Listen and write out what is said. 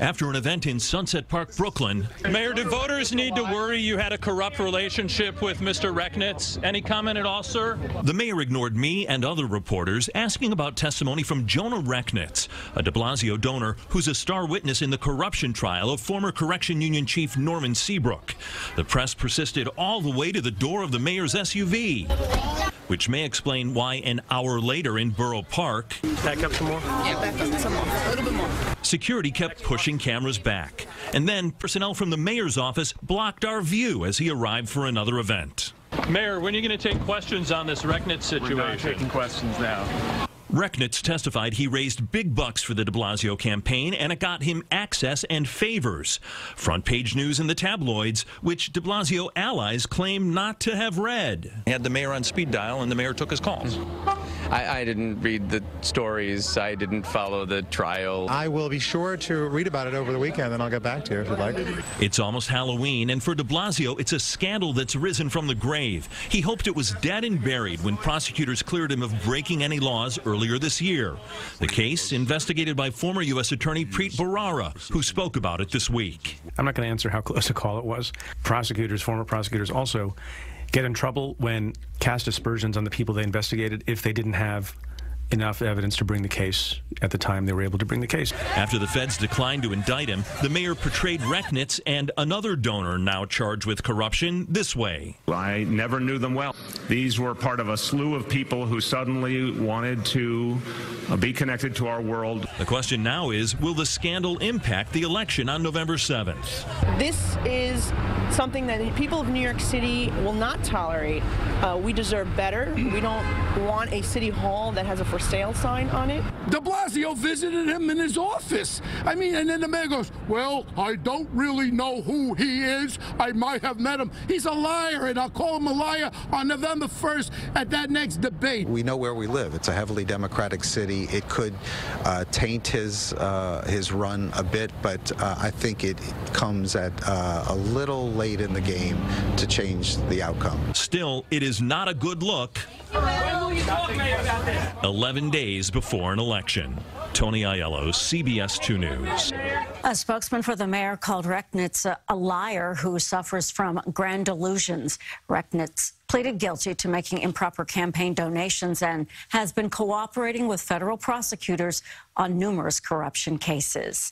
After an event in Sunset Park, Brooklyn. Mayor, do voters need to worry you had a corrupt relationship with Mr. Rechnitz? Any comment at all, sir? The mayor ignored me and other reporters asking about testimony from Jona Rechnitz, a de Blasio donor who's a star witness in the corruption trial of former Correction Union Chief Norman Seabrook. The press persisted all the way to the door of the mayor's SUV, which may explain why an hour later in Borough Park, Back up some more? Yeah, back up some more. A little bit more. security kept pushing cameras back. And then personnel from the mayor's office blocked our view as he arrived for another event. Mayor, when are you going to take questions on this Rechnitz situation? We're not taking questions now. Rechnitz testified he raised big bucks for the de Blasio campaign, and it got him access and favors. Front page news in the tabloids, which de Blasio allies claim not to have read. He had the mayor on speed dial, and the mayor took his calls. I didn't read the stories. I didn't follow the trial. I will be sure to read about it over the weekend, and I'll get back to you if you'd like. It's almost Halloween, and for de Blasio, it's a scandal that's risen from the grave. He hoped it was dead and buried when prosecutors cleared him of breaking any laws earlier this year. The case investigated by former U.S. Attorney Preet Bharara, who spoke about it this week. I'm not going to answer how close a call it was. Prosecutors, former prosecutors, also get in trouble when cast aspersions on the people they investigated if they didn't have enough evidence to bring the case at the time they were able to bring the case. After the feds declined to indict him, the mayor portrayed Rechnitz and another donor now charged with corruption this way. I never knew them well. These were part of a slew of people who suddenly wanted to be connected to our world. The question now is, will the scandal impact the election on November 7th? This is something that the people of New York City will not tolerate. We deserve better. We don't want a city hall that has a for sale sign on it. De Blasio visited him in his office. I mean, and then the mayor goes, well, I don't really know who he is. I might have met him. He's a liar, and I'll call him a liar on November 1st at that next debate. We know where we live. It's a heavily Democratic city. It could taint his run a bit, but I think it comes at a little late in the game to change the outcome. Still, it is not a good look. 11 days before an election. Tony Aiello, CBS 2 News. A spokesman for the mayor called Rechnitz a liar who suffers from grand delusions. Rechnitz pleaded guilty to making improper campaign donations and has been cooperating with federal prosecutors on numerous corruption cases.